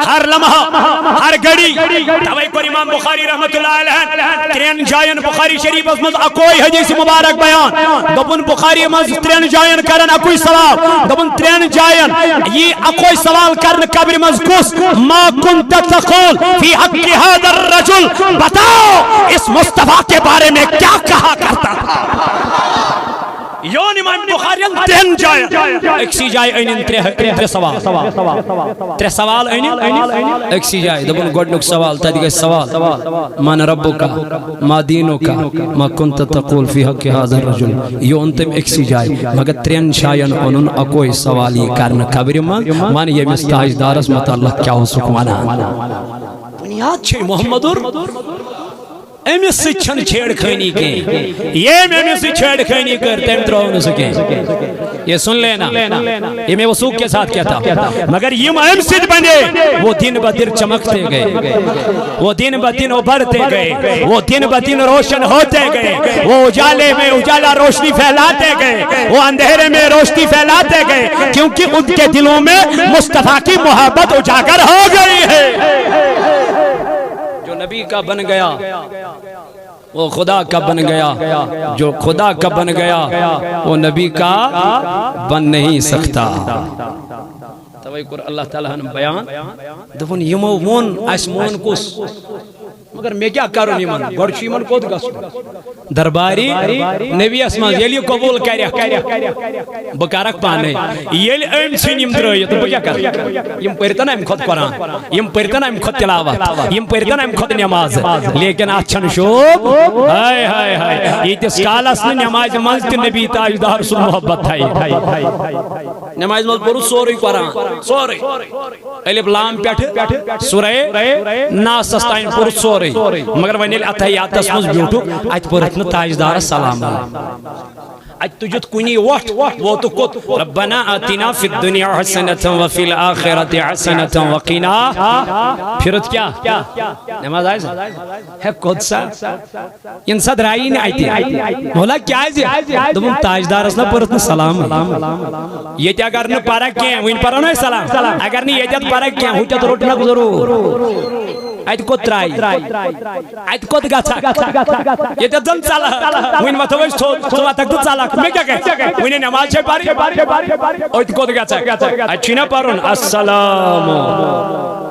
ہر لمحہ ہر گھڑی توئی پر امام بخاری رحمت اللہ علیہ ترین جائن بخاری شریف اس مز اکوئی حدیث مبارک بیان دبن بخاری مز ترین جائن کرن اکوئی سوال دبن ترین جائن یہ اکوئی سوال کرن قبر مز کس ما کنت تقول فی حق هذا الرجل بتاؤ اس مصطفیٰ کے بارے میں کیا کہا کرتا تھا یون امام بخاری تین جائیں ایک سی جائے اینن ترے سوال اینن ایک سی جائے دبن گوڑنک سوال تا دیگه سوال من ربک ما دینک ما کنت تقول فی حق هذا الرجل یون تم ایک سی جائے مگر ترین شایان انن اکوئی سوالی کرن خبر من یہ مستاج دارس متعلق کیا ہو سکوانا بنیاد چھے محمدر ایمی سے چھن چھیڑ کھینی کے یہ ایمی سے چھیڑ کھینی کر تیم ترون سکیں یہ سن لینا یہ میں وسوق کے ساتھ کہتا مگر یہ ایم سید بنے وہ دن بدر چمکتے گئے وہ دن بدن ابھرتے گئے وہ دن بدن روشن ہوتے گئے وہ اجالے میں اجالا روشنی پھیلاتے گئے وہ اندھیرے میں روشنی پھیلاتے گئے کیونکہ ان کے دلوں میں مصطفیٰ کی محبت اجاگر ہو گئی ہے جو نبی کا بن گیا وہ خدا کا بن گیا جو خدا کا بن گیا وہ نبی کا بن نہیں سکتا توقع اللہ تعالیٰ نے بیان دفن یمو مون اس مون کس مگر میں کیا کروں نیمن گوڑشی من کود گسو درباری نبی اسمان یلی قبول کریا بکارک پانے یلی ایم سین یم درائی تو بکیا کر یم پرتن ایم خود قرآن یم پرتن ایم خود تلاوت یم پرتن ایم خود نماز لیکن اچھن شوب ہائے ہائے ہائے یہ تسکال اسن نماز منزت نبی تاجدار رسول محبت تھائی نماز منزت برو سوری قرآن سوری الف لام پیٹھ سورہ ناس استائن برو سوری مگر ونیل اتحیات اسمز بیوٹو ات پرتن تاجدار سلام ات تجد کنی وقت وہ تو کت ربنا آتنا فی الدنیا حسنتا وفی الآخرت حسنتا وقینا پھرت کیا نماز آئیز ہے قدسہ ان صدر آئین آئیتی مولا کیا ہے دمون تاجدار اسنا پرتن سلام یہ تی اگر نو پارا کیا وین پارا نو سلام اگر نی یہ تی پارا کیا ہوتا تو روٹنا گزرو ایت کو ترائی ایت کو دگاچا یہ تی دن چالا وین مطوش تو تک دن چالا میں کیا کہے وین نماز چھے پاری ایت کو دگاچا اچھی نا پارون السلام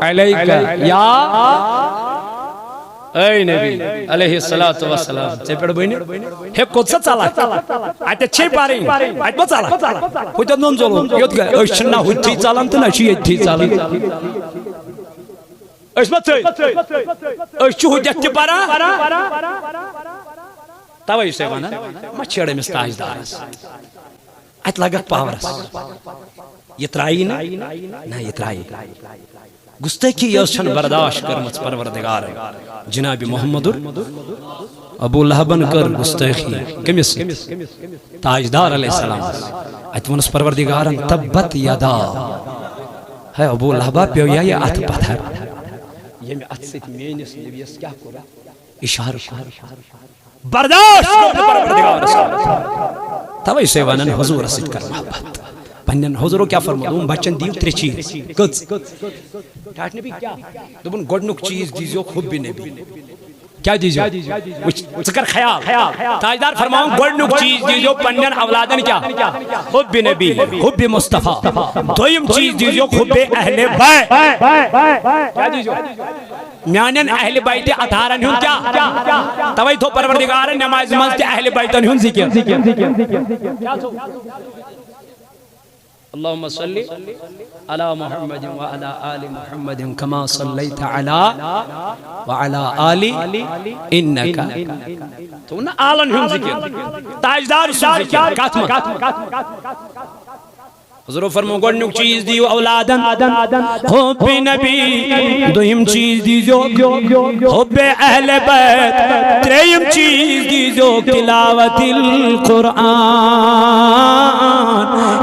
علیکہ یا اے نبی علیہ السلام سے پیڑ بہنی ہے قدسہ چالا آئیتے چھے پاری آئیت با چالا ہوتا نون زولو یوت گئے اشنا ہوتی چالا تو نشی ایتی چالا اس مت اس چو ہوتی پارا تاوی سے وانا ما چھڑے مستاج دارس آئیت لگت پاورس یہ ترائی نا یہ ترائی گستاخی یوشن برداشت کرمت پروردگار جناب محمد ابو لہبن کر گستاخی کمیس تاجدار علیہ السلام اتمنس پروردگارن تبت یدا ہے ابو لہبا پیویا یہ ات پتھر یہ میں ات سیت مینس نبیس کیا کرا اشار برداشت کرمت پروردگار توائی سے وانن حضور رسید کر محبت پنن حضورو کیا فرمود ان بچن دیو تری چیز کچھ ٹھاٹ نبی کیا دبن گوڑنک چیز دیزیو خب نبی کیا دیزیو ذکر خیال تاجدار فرماؤں گوڑنک چیز دیزیو پنن اولادن کیا خب نبی خب مصطفیٰ دویم چیز دیزیو خب اہل بیت کیا دیزیو میانن اہل بیت اتھارن ہون کیا توائی تو پروردگارن نماز منزت اہل بیتن ہون ذکر اللهم صل على محمد وعلى آل محمد كما صليت على وعلى آل إنك تو نا آلن ہم ذکر تاجدار سن ذکر کاتم حضور فرمو گوڑنک چیز دیو اولادن حب نبی دویم چیز دیو حب اہل بیت تریم چیز دیو تلاوت القرآن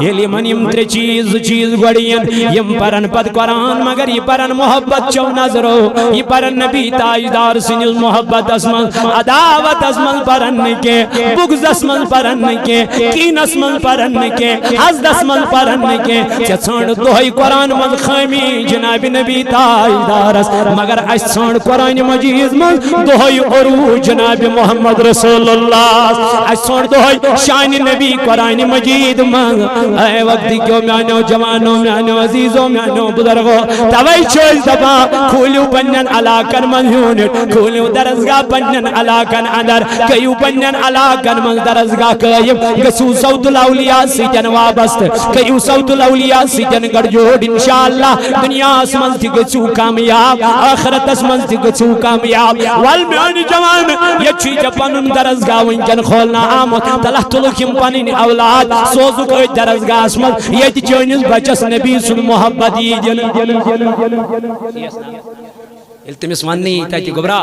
یلی من یم تر چیز گوڑین یم پرن پد قرآن مگر یہ پرن محبت چو نظرو یہ پرن نبی تاجدار سنیز محبت اسمن عداوت اسمن پرن کے بغض اسمن پرن کے کین اسمن پرن کے حسد اسمن پرن کے چھڑ دوہی قرآن من خامی جناب نبی تاجدارس مگر اس چھڑ قرآن مجید من دوہی عروج جناب محمد رسول اللہ اس چھڑ دوہی شان نبی قرآن مجید من اے وقتی کیوں میانو جوانو میانو عزیزو میانو بزرگو توائی چوز دبا کھولیو پنن علاقن من یونٹ کھولیو درزگاہ پنن علاقن اندر کئیو پنن علاقن من درزگاہ قائم گسو صوت الاولیاء سیجن وابست کئیو صوت الاولیاء سیجن گڑ جوڑ انشاءاللہ دنیا اسمن تھی گچو کامیاب آخرت اسمن تھی گچو کامیاب والمیانی جوان یہ چی جپنن درزگاہ ونجن کھولنا آمد تلہ تلکیم پنن اولاد سوزو کوئی درزگاہ اسمن یہ چونیز بچس نبی سن محبت یہ جن التمس ونی تاتی گبرا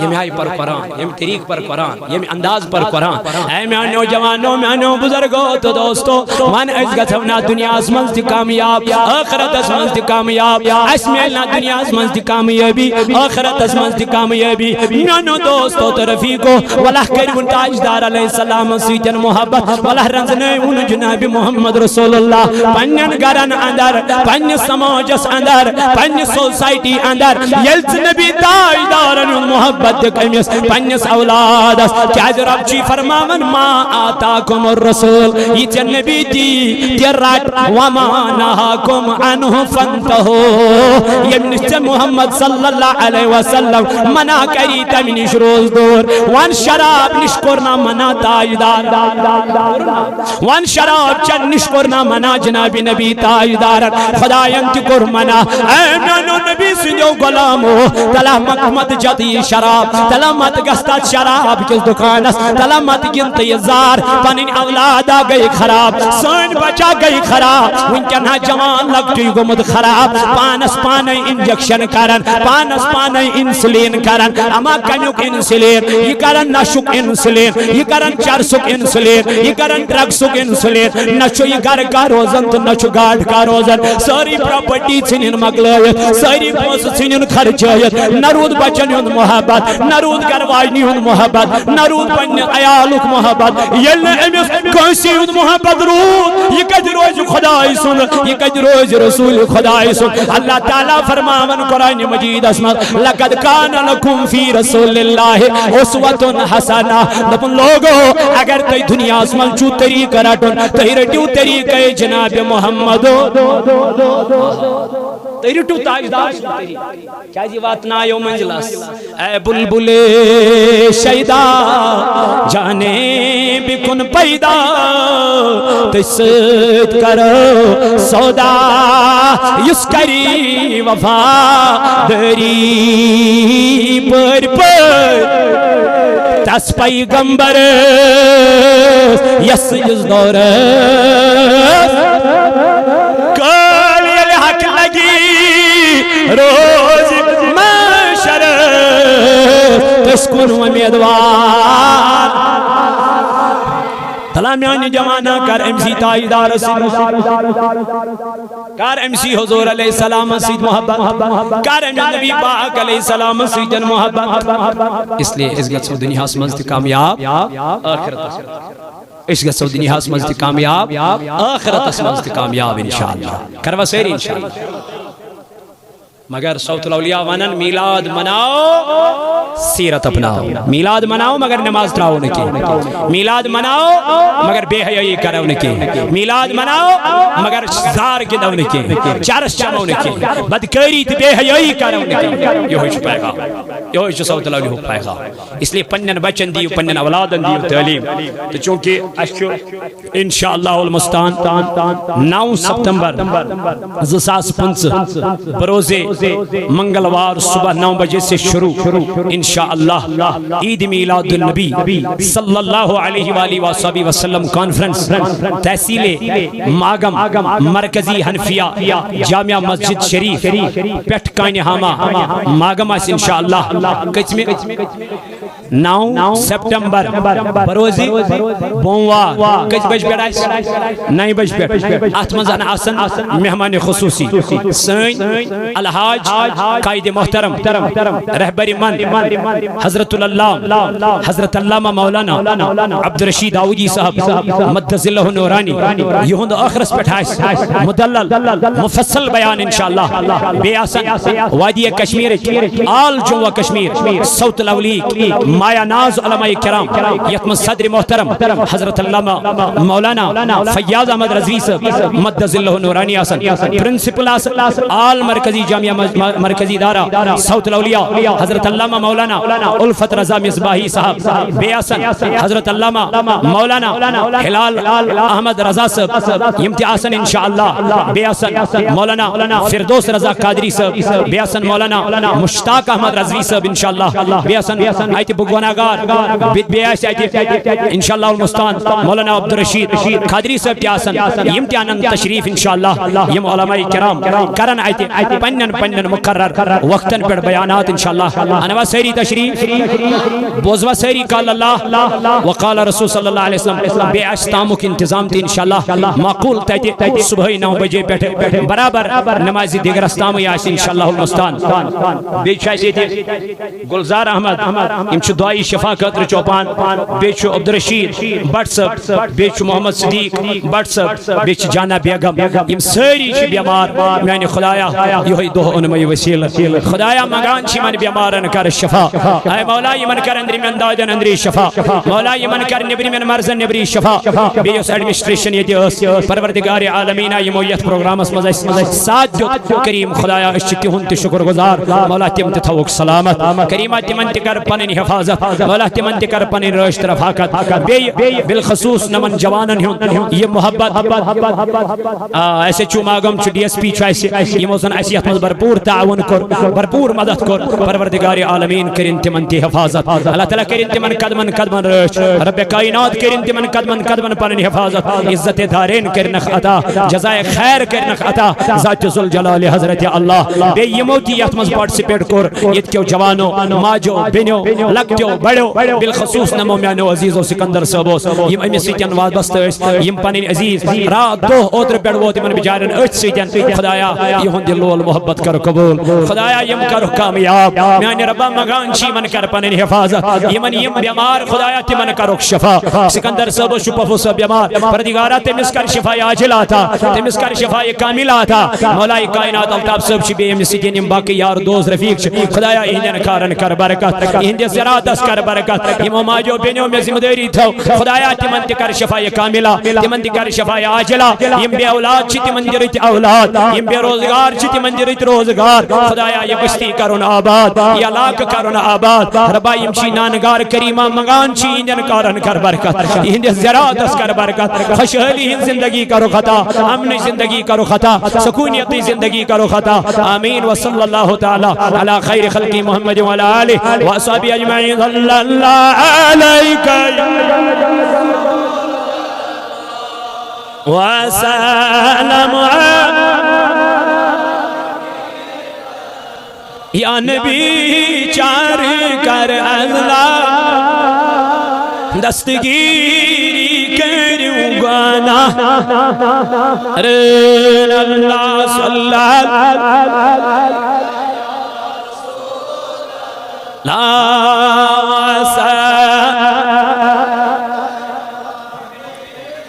یہ میں آئی پر قرآن یہ میں طریق پر قرآن یہ میں انداز پر قرآن اے میانو جوانو میانو بزرگو تو دوستو وان ازگت ہمنا دنیا اسمنز تی کامیاب آخرت اسمنز تی کامیاب اسمیلنا دنیا اسمنز تی کامیابی آخرت اسمنز تی کامیابی میانو دوستو تو رفیقو واللہ کریم تاجدار علیہ السلام سیجن محبت واللہ رنزنے ان جناب محمد رسول اللہ پنین گرن اندر پنین سماجس اندر پنین سوسائٹی اندر یلت نبی تاجدارن محبت کمیس پنیس اولادس چاہد رب چی فرماون ما آتاکم الرسول یہ چن نبی دی تیرات وما نہاکم عنہ فانتہو یہ منشت محمد صلی اللہ علیہ وسلم منا کری تمنیش روز دور وان شراب نشکرنا منا تاجدار وان شراب چن نشکرنا منا جناب نبی تاجدارن خدا ینتکر منا اے منو نبی سنجو غلامو تلا مت جدی شراب تلا مت گستات شراب کس دکانس تلا مت گنت یزار پنین اولاد گئی خراب سن بچا گئی خراب ونکن جوان لگتی گمد خراب پانس پانی انجیکشن کرن پانس پانی انسولین کرن اما کنیوک انسولین یہ کرن نشک انسولین یہ کرن چرسک انسولین یہ کرن ڈرگسک انسولین نشو یہ گھر کا روزن تو نشو گاڑ کا روزن ساری پراپرٹی چھنین مگلائیت ساری پوس چھنین خرچائیت نرود بچن ہند محبت نرود گرواجنی ہند محبت نرود پنی عیالک محبت یلن امیس کنسی ہند محبت رود یہ کج روز خدای سن یہ کج روز رسول خدای سن اللہ تعالیٰ فرماون قرآن مجید اسمت لقد کان لکم فی رسول اللہ اسوۃ حسنہ دپن لوگو اگر تی دنیا اسمل چو طریقہ رٹن تی رٹیو طریقہ جناب محمد تی رٹو تاجدار کیا جی واتنا یو منجلس اے بلبل شیدہ جانے بکن پیدا تسد کرو سودا یس کری وفا دری پر تس پیغمبر یس یز دور کالی الحق لگی روز محشر تسکن امیدوار تلامیانی جوانا کر امسی تاجدار کر امسی حضور علیہ السلام سید محبت کر امسی نبی پاک علیہ السلام سیدن محبت اس لئے اس گت سو دنیا اسمنز کامیاب آخرت اس گت سو دنیا اسمنز کامیاب آخرت اسمنز کامیاب انشاءاللہ کروا سیری انشاءاللہ مگر صوت الاولیاء ونن میلاد مناؤ سیرت اپناؤ، میلاد مناؤ مگر نماز تراؤ نکی، میلاد مناؤ مگر بے حیائی کرو نکی، میلاد مناؤ مگر زار کے دو نکی، چرس چمو نکی، بدکاری تی بے حیائی کرو نکی. یہ ہوئی چھ پیغام، یہ ہوئی چھ صوت الاولیاء پیغام. اس لیے پنن بچن دیو، پنن اولادن دیو تعلیم. تو چونکہ اشو انشاءاللہ المستان 9 ستمبر 2015 بروزے منگلوار صبح 9 بجے سے شروع انشاءاللہ عید میلاد النبی صلی اللہ علیہ وآلہ وآلہ وسلم کانفرنس تحصیل ماگم مرکزی حنفیہ جامعہ مسجد شریف پیٹھ کانی ہاما ماگم اس انشاءاللہ کچھ میں 9 سپٹمبر بروزی بوموار کچھ بج بیڑ آئیس 9 بج بیڑ اتمنزان آسن مہمان خصوصی سین الحاج قائد محترم رہبری من حضرت اللہ حضرت علامہ مولانا عبدالرشید داؤدی صاحب مدد اللہ نورانی یہند آخرس پٹھائیس مدلل مفصل بیان انشاءاللہ بے آسن وادی کشمیر آل جمعہ کشمیر صوت الاولیاء مایا ناز علماء کرام یتم صدر محترم حضرت علامہ مولانا فیاض احمد رضوی صاحب مدد اللہ نورانی آسن پرنسپل آسن آل مرکزی جامعہ مرکزی دارہ صوت الاولیاء حضرت علامہ مولانا الفت رضا مصباحی صاحب بے آسن حضرت علامہ مولانا حلال احمد رضا صاحب یمتی آسن انشاءاللہ بے آسن مولانا فردوس رضا قادری صاحب بے آسن مولانا مشتاق احمد رضوی صاحب انشاءاللہ بے آسن آیت بگوناگار بے آسن انشاءاللہ المستان مولانا عبدالرشید قادری صاحب تی آسن یمتی آنند تشریف انشاءاللہ یم علماء کرام کرن آیت پنن مقرر وقتاً پر بیانات انشاءاللہ انوا سیری تشریف بوزوا سیری قال اللہ وقال رسول صلی اللہ علیہ وسلم بے استامک انتظام تی انشاءاللہ معقول تیتی صبح 9 بجے بیٹھے برابر نمازی دیگر استامی آسی انشاءاللہ المستان بیچ آئیسی تھی گلزار احمد امچو دعائی شفا قطر چوپان بیچو عبدالرشید بٹ صاحب بیچو محمد صدیق بٹ صاحب بیچ جانا بیگم یم ساری چھ بیمار میانی خدایا یہ دو انمی وسیل خدایا مگان چھ من بیمارن کر شفا اے مولا یمن کر اندری من دادن اندری شفا مولا یمن کر نبری من مرزن نبری شفا بیس ایڈمنسٹریشن یہ دیس پروردگار عالمین یمویت پروگرام اس مزہ ساتھ جو کریم خدایا اشتی ہنت شکر گزار مولا تیمت تھوک سلامت کریمہ تیمنت کر پنن حفاظت مولا تیمنت کر پنن رشت رفاقت بالخصوص نمن جوانن ہوں یہ محبت ایسے چوماگم چو ڈی ایس پی چوائسی یہ موزن ایسی حتمت بھرپور تعاون کر بھرپور مدد کر پروردگار عالمین کرن تمن تی حفاظت اللہ تعالیٰ کرن تمن قدمن رشت رب کائنات کرن تمن قدمن پنن حفاظت عزت دارین کرنخ عطا جزائے خیر کرنخ عطا ذات ذوالجلال حضرت اللہ بے یہ موتی حتمت پارٹسپیٹ کر یہ کیوں جوانو ماجو بینو لگتو بڑو بالخصوص نمو میانو عزیز و سکندر صاحبوس یم امی سیتین وابست یم پنن عزیز رات دو اوتر بیڑو تمن بجارن اچ سیتین خدایا یہ دلول محبت کر قبول خدایا یم کرو کامیاب میانی ربا مگان چی من کر پنن حفاظت یمن یم بیمار خدایا تمن کرو شفا سکندر صاحب شپفو صاحب بیمار پردگارا تمس کر شفا عاجلہ تھا تمس کر شفا کاملہ تھا مولا کائنات الطاف صاحب شبی یم سیتین یم باقی یار دوست رفیق خدایا ایندن کارن کر برکت ایند زراتس کر برکت یم ماجو بینو میں ذمہ داری تھو خدایا تمن کر شفا کاملہ تمن کر شفا عاجلہ یم بے اولاد چھ تمن درت اولاد یم بے روزگار چھ تمن درت روزگار خدایا یہ بستی کرن آباد یا لاک کرن آباد ربا یم چھ نانگار کریمہ مگان چھ ایندن کارن کر برکت ایند زراتس کر برکت خوشحالی زندگی کرو خطا امن زندگی کرو خطا سکونیت زندگی کرو خطا آمین وصلی اللہ تعالی علی خیر خلق محمد وعلی آلہ واصحابہ اجمعین صلی اللہ علیہ وسلم یا نبی چار کر اللہ دستگیری کروں گانا اللہ صلی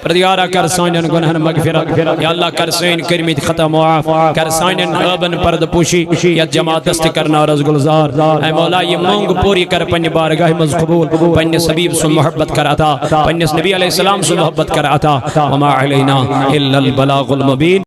پروردگارا کر سانن گناہن مغفرت یا اللہ کر سین کرمت ختم معاف کر سانن غابن پرد پوشی یا جماعت دست کرنا رز گلزار اے مولا یہ مانگ پوری کر پنی بارگاہ مز قبول پنی حبیب سے محبت کر عطا پنی نبی علیہ السلام سے محبت کر عطا وما علینا الا البلاغ المبین